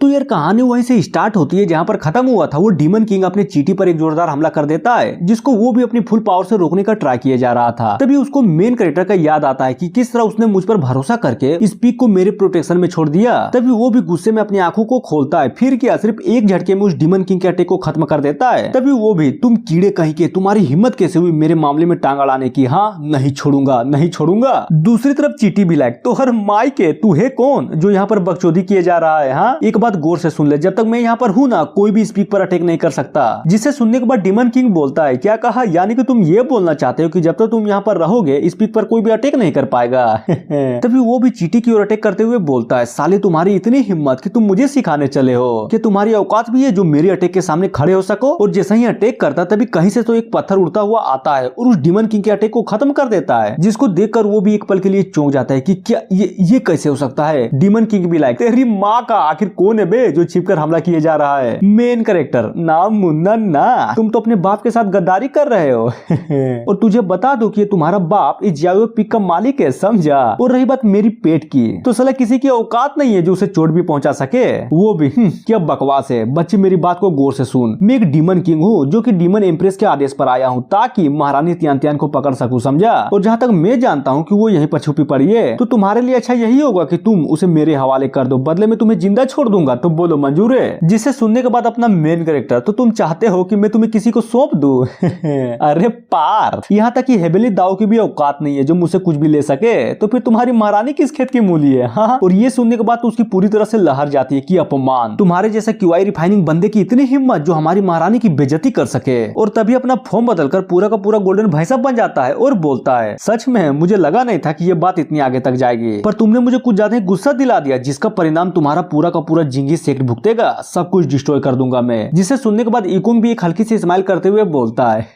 तो यार कहानी वहीं से स्टार्ट होती है जहाँ पर खत्म हुआ था। वो डीमन किंग अपने चीटी पर एक जोरदार हमला कर देता है जिसको वो भी अपनी फुल पावर से रोकने का ट्राई किया जा रहा था। तभी उसको मेन कैरेक्टर का याद आता है कि किस तरह उसने मुझ पर भरोसा करके इस पीक को मेरे प्रोटेक्शन में छोड़ दिया। तभी वो भी गुस्से में अपनी आंखों को खोलता है, फिर क्या सिर्फ एक झटके में उस डीमन किंग के अटैक को खत्म कर देता है। तभी वो भी, तुम कीड़े कहीं के, तुम्हारी हिम्मत कैसे हुई मेरे मामले में टांग अड़ाने की? हाँ, नहीं छोड़ूंगा, नहीं छोड़ूंगा। दूसरी तरफ चीटी भी लाइक, तो हर माई के तू है कौन जो यहाँ पर बकचोदी किए जा रहा है? हाँ, एक बात गौर से सुन ले, जब तक मैं यहाँ पर हूँ ना, कोई भी इस पीक पर अटैक नहीं कर सकता। जिसे सुनने के बाद डीमन किंग बोलता है, क्या कहा? यानी कि तुम ये बोलना चाहते हो कि जब तक तुम यहाँ पर रहोगे इस पीक पर कोई भी अटैक नहीं कर पाएगा। तभी वो भी चीटी की ओर अटैक करते हुए बोलता है, साले तुम्हारी इतनी हिम्मत कि तुम मुझे सिखाने चले हो कि तुम्हारी औकात भी है जो मेरे अटैक के सामने खड़े हो सको? और जैसे ही अटैक करता तभी कहीं से तो एक पत्थर उड़ता हुआ आता है और उस डीमन किंग के अटैक को खत्म कर देता है, जिसको देखकर वो भी एक पल के लिए चौंक जाता है कि क्या ये कैसे हो सकता है। डीमन किंग भी लाइक, तेरी माँ का, आखिर कौन है बे जो छिपकर हमला किए जा रहा है? मेन कैरेक्टर, नाम मुन्ना ना, तुम तो अपने बाप के साथ गद्दारी कर रहे हो। और तुझे बता दो कि तुम्हारा बाप इस जावे पिक का मालिक है, समझा? और रही बात मेरी पेट की, तो साला किसी की औकात नहीं है जो उसे चोट भी पहुंचा सके। वो भी क्या बकवास है। बच्ची मेरी बात को गौर से सुन, मैं एक डीमन किंग हूँ जो कि डीमन एम्प्रेस के आदेश पर आया हूँ ताकि महारानी तियान तियान को पकड़ सकूं, समझा? और जहाँ तक मैं जानता हूँ कि वो यहीं पर छुपी पड़ी है, तो तुम्हारे लिए अच्छा यही होगा कि तुम उसे मेरे हवाले कर दो, बदले में तुम्हें जिंदा छोड़ दूंगा। तो बोलो मंजूर है? जिसे सुनने के बाद अपना मेन कैरेक्टर, तो तुम चाहते हो कि मैं तुम्हें किसी को सौंप दूं? अरे पार, यहाँ तक कि हेबेली दाऊ की भी औकात नहीं है जो मुझसे कुछ भी ले सके, तो फिर तुम्हारी महारानी किस खेत की मूली है? हाँ। और ये सुनने के बाद तो उसकी पूरी तरह से लहर जाती है कि अपमान, तुम्हारे जैसा क्यूआई रिफाइनिंग बंदे की इतनी हिम्मत जो हमारी महारानी की बेइज्जती कर सके। और तभी अपना फॉर्म बदलकर पूरा का पूरा गोल्डन भैंसा बन जाता है और बोलता है, सच में मुझे लगा नहीं था कि ये बात इतनी आगे तक जाएगी, पर तुमने मुझे कुछ ज्यादा गुस्सा दिला दिया जिसका परिणाम तुम्हारा पूरा का पूरा जिंगी सेक्ट भुगतेगा, सब कुछ डिस्ट्रॉय कर दूंगा मैं। जिसे सुनने के बाद इकुंग भी एक हल्की सी स्माइल करते हुए बोलता है,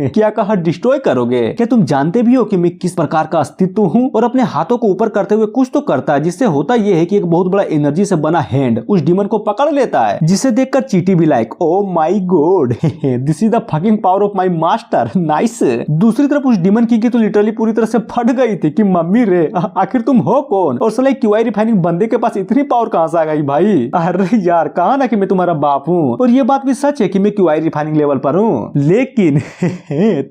क्या कहा डिस्ट्रॉय करोगे? क्या तुम जानते भी हो कि मैं किस प्रकार का अस्तित्व हूँ? और अपने हाथों को ऊपर करते हुए कुछ तो करता है, जिससे होता यह है कि एक बहुत बड़ा एनर्जी से बना हैंड उस डीमन को पकड़ लेता है, जिसे देखकर चीटी भी like, oh my God, this is the fucking power of my master, nice. दूसरी तरफ उस डीमन की तो लिटरली पूरी तरह से फट गई थी कि मम्मी रे, आखिर तुम हो कौन? और साला क्यूआई रिफाइनिंग बंदे के पास इतनी पावर कहां से आ गई भाई? अरे यार, कहा ना कि मैं तुम्हारा बाप हूँ। और ये बात भी सच है कि मैं क्यूआई रिफाइनिंग लेवल पर हूँ, लेकिन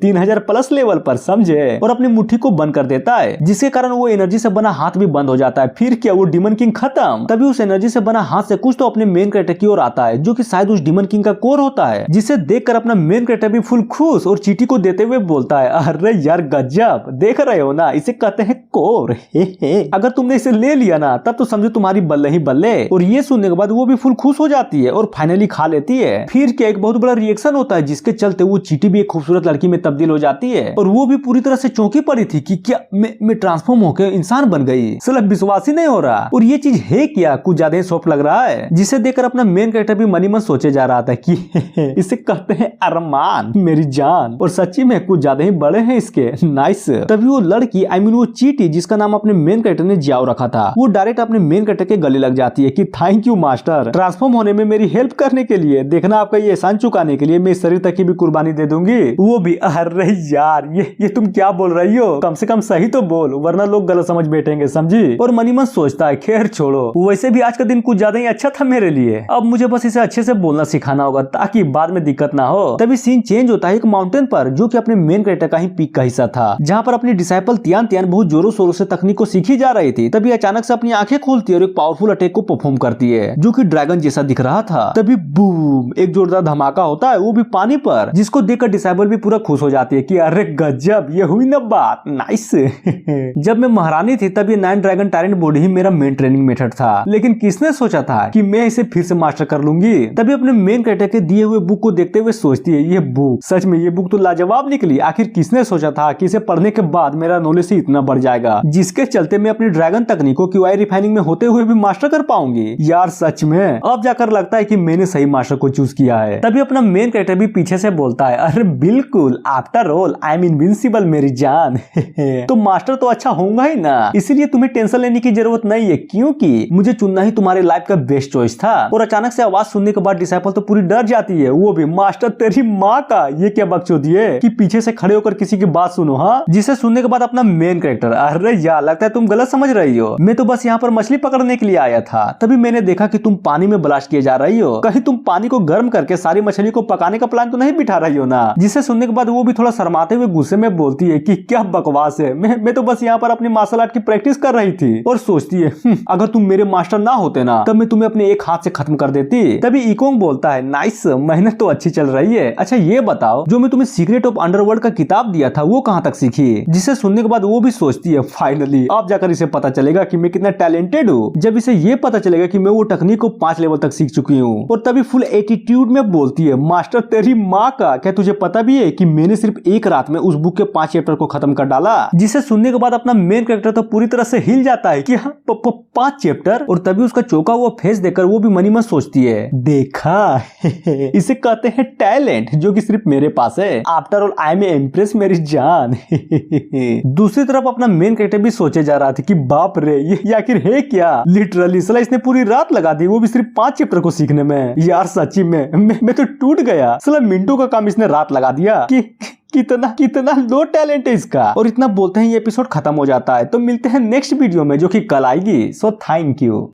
3000 प्लस लेवल पर, समझे? और अपनी मुट्ठी को बंद कर देता है, जिसके कारण वो एनर्जी से बना हाथ भी बंद हो जाता है। फिर क्या, वो डीमन किंग खत्म। तभी उस एनर्जी से बना हाथ से कुछ तो अपने मेन कैरेक्टर की ओर आता है, जो कि शायद उस डीमन किंग का कोर होता है, जिसे देखकर अपना मेन कैरेक्टर भी फुल खुश और चीटी को देते हुए बोलता है, अरे यार गजब, देख रहे हो ना, इसे कहते हैं कोर। अगर तुमने इसे ले लिया ना, तब तो समझो तुम्हारी बल्ले ही बल्ले। और ये सुनने के बाद वो भी फुल खुश हो जाती है और फाइनली खा लेती है। फिर क्या, एक बहुत बड़ा रिएक्शन होता है जिसके चलते वो चीटी भी एक खूबसूरत लड़की में तब्दील हो जाती है। और वो भी पूरी तरह से चौंकी पड़ी थी कि क्या मैं ट्रांसफॉर्म होकर इंसान बन गई। साला विश्वास ही नहीं हो रहा। और ये चीज है क्या, कुछ ज्यादा ही सॉफ्ट लग रहा है, जिसे देखकर अपना मेन कैरेक्टर भी मनी मन सोचे जा रहा था कि इसे कहते हैं अरमान, मेरी जान। और सच्ची में कुछ ज्यादा ही बड़े हैं इसके, नाइस। तभी वो लड़की, आई मीन वो चीटी, जिसका नाम अपने मेन कैरेक्टर ने जियाओ रखा था, वो डायरेक्ट अपने मेन कैरेक्टर के गले लग जाती है कि थैंक यू मास्टर, ट्रांसफॉर्म होने में मेरी हेल्प करने के लिए। देखना, आपका ये एहसान चुकाने के लिए मैं इस शरीर तक की भी कुर्बानी दे दूंगी। वो भी, अरे यार ये तुम क्या बोल रही हो? कम से कम सही तो बोल, वरना लोग गलत समझ बैठेंगे, समझी? और मनी मन सोचता है, खैर छोड़ो, वैसे भी आज का दिन कुछ ज्यादा ही अच्छा था मेरे लिए, अब मुझे बस इसे अच्छे से बोलना सिखाना होगा ताकि बाद में दिक्कत ना हो। तभी सीन चेंज होता है एक माउंटेन पर, जो कि अपने मेन कैरेक्टर का ही पीक का हिस्सा था, जहाँ पर अपनी डिसाइपल तियान तियान बहुत जोरों शोरों से तकनीक को सीखी जा रही थी। तभी अचानक से अपनी आंखें खोलती है और एक पावरफुल अटैक को परफॉर्म करती है, जो कि ड्रैगन जैसा दिख रहा था। तभी बूम, एक जोरदार धमाका होता है, वो भी पानी पर, जिसको देखकर डिसाइपल भी पूरा खुश हो जाती है कि अरे गजब, ये हुई ना बात, नाइस। जब मैं महारानी थी तब ये 9 ड्रैगन टायरेंट बॉडी ही मेरा मेन ट्रेनिंग मेथड था, लेकिन किसने सोचा था कि मैं इसे फिर से मास्टर कर लूंगी। तभी अपने मेन कैरेक्टर के दिए हुए बुक को देखते हुए सोचती है, ये बुक, सच में ये बुक तो लाजवाब निकली। आखिर किसने सोचा था कि इसे पढ़ने के बाद मेरा नॉलेज से इतना बढ़ जाएगा, जिसके चलते मैं अपनी ड्रैगन तकनीक को क्यूआई रिफाइनिंग में होते हुए भी मास्टर कर पाऊंगी। यार सच में अब जाकर लगता है कि मैंने सही मास्टर को चूज किया है। तभी अपना मेन कैरेक्टर भी पीछे से बोलता है, अरे बिल्कुल, after all I am invincible मेरी जान। तो मास्टर तो अच्छा होगा ही ना, इसीलिए तुम्हें टेंशन लेने की जरूरत नहीं है, क्योंकि मुझे चुनना ही तुम्हारे लाइफ का बेस्ट चॉइस था। और अचानक से आवाज सुनने के बाद डिसाइपल तो पूरी डर जाती है। वो भी, मास्टर तेरी माँ का, ये क्या बकचोदी है कि पीछे से खड़े होकर किसी की बात सुनो। हाँ, जिसे सुनने के बाद अपना मेन कैरेक्टर, अरे यार लगता है तुम गलत समझ रही हो, मैं तो बस यहाँ पर मछली पकड़ने के लिए आया था। तभी मैंने मैंने देखा कि तुम पानी में ब्लास्ट किए जा रही हो, कहीं तुम पानी को गर्म करके सारी मछली को पकाने का प्लान तो नहीं बिठा रही हो ना। जिसे सुनने के बाद वो भी थोड़ा शर्माते हुए गुस्से में बोलती है कि क्या बकवास है, मैं तो बस यहाँ पर अपनी मार्शल आर्ट की प्रैक्टिस कर रही थी। और सोचती है अगर तुम मेरे मास्टर ना होते ना तब मैं तुम्हें अपने एक हाथ से खत्म कर देती। तभी इकोंग बोलता है नाइस, मेहनत तो अच्छी चल रही है। अच्छा ये बताओ जो मैं तुम्हें सीक्रेट ऑफ अंडरवर्ल्ड का किताब दिया था वो कहाँ तक सीखी। जिसे सुनने के बाद वो भी सोचती है फाइनली अब जाकर इसे पता चलेगा कि मैं कितना टैलेंटेड हूँ। जब इसे ये पता चलेगा कि मैं वो टेक्निक को 5 लेवल तक सीख चुकी हूँ। और तभी फुल एटीट्यूड में बोलती है मास्टर तेरी माँ का, क्या तुझे पता भी है कि मैंने सिर्फ एक रात में उस बुक के 5 चैप्टर को खत्म कर डाला। जिसे सुनने के बाद अपना मेन कैरेक्टर तो पूरी तरह से हिल जाता है कि हाँ 5 चैप्टर। और तभी उसका चौंका हुआ फेस देखकर वो भी मनी मन सोचती है देखा इसे कहते हैं टैलेंट जो कि सिर्फ मेरे पास है। After all I am impress मेरी जान। दूसरी तरफ अपना मेन कैरेक्टर भी सोचे जा रहा था कि बाप रे ये आखिर है क्या। लिटरली साला इसने पूरी रात लगा दी वो भी सिर्फ 5 चैप्टर को सीखने में। यार सच्ची में मैं तो टूट गया। साला मिनटों का काम इसने रात लगा दिया कि कितना लो टैलेंट है इसका। और इतना बोलते हैं ये एपिसोड खत्म हो जाता है। तो मिलते हैं नेक्स्ट वीडियो में जो कि कल आएगी। So thank you.